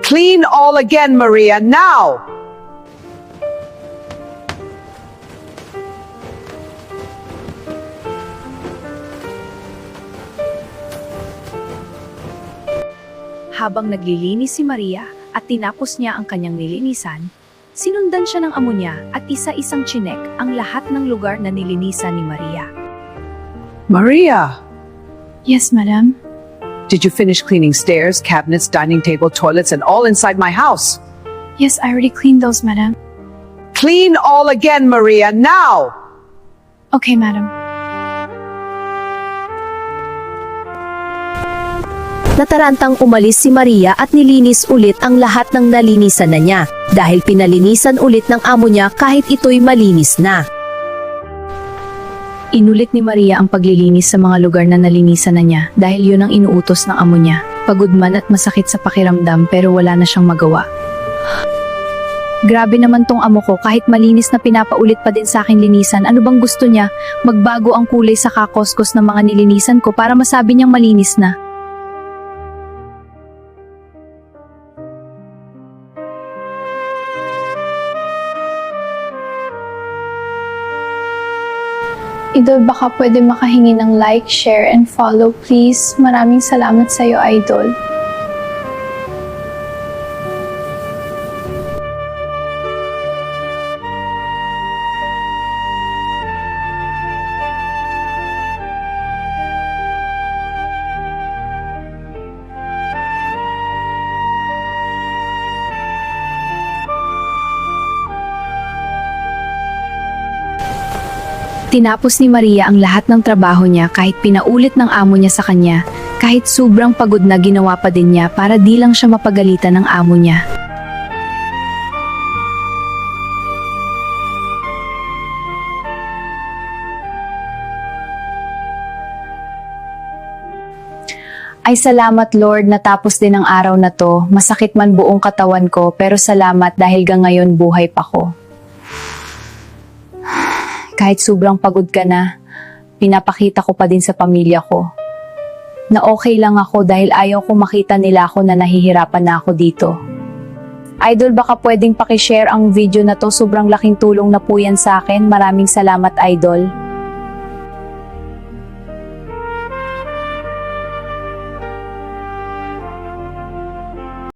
Clean all again, Maria, now! Habang naglilinis si Maria at tinapos niya ang kanyang nilinisan, sinundan siya ng amo niya at isa-isang chinek ang lahat ng lugar na nilinisan ni Maria. Maria, Yes, madam. did you finish cleaning stairs, cabinets, dining table, toilets, and all inside my house? Yes, I already cleaned those, madam. Clean all again, Maria, now! Okay, madam. Natarantang umalis si Maria at nilinis ulit ang lahat ng nalinisan na niya dahil pinalinisan ulit ng amo niya kahit ito'y malinis na. Inulit ni Maria ang paglilinis sa mga lugar na nalinisan na niya dahil yun ang inuutos ng amo niya. Pagod man at masakit sa pakiramdam pero wala na siyang magawa. Grabe naman tong amo ko, kahit malinis na pinapaulit pa din sa akin linisan. Ano bang gusto niya? Magbago ang kulay sa kakoskos ng mga nilinisan ko para masabi niyang malinis na. Idol, baka pwede makahingi ng like, share, and follow, please. Maraming salamat sa'yo, Idol. Tinapos ni Maria ang lahat ng trabaho niya kahit pinaulit ng amo niya sa kanya, kahit sobrang pagod na ginawa pa din niya para di lang siya mapagalitan ng amo niya. Ay salamat Lord, natapos din ang araw na to. Masakit man buong katawan ko pero salamat dahil ngayon buhay pa ko. Kahit sobrang pagod ka na, pinapakita ko pa din sa pamilya ko na okay lang ako dahil ayaw ko makita nila ako na nahihirapan na ako dito. Idol, baka pwedeng pakishare ang video na to, sobrang laking tulong na po yan sa akin. Maraming salamat, Idol.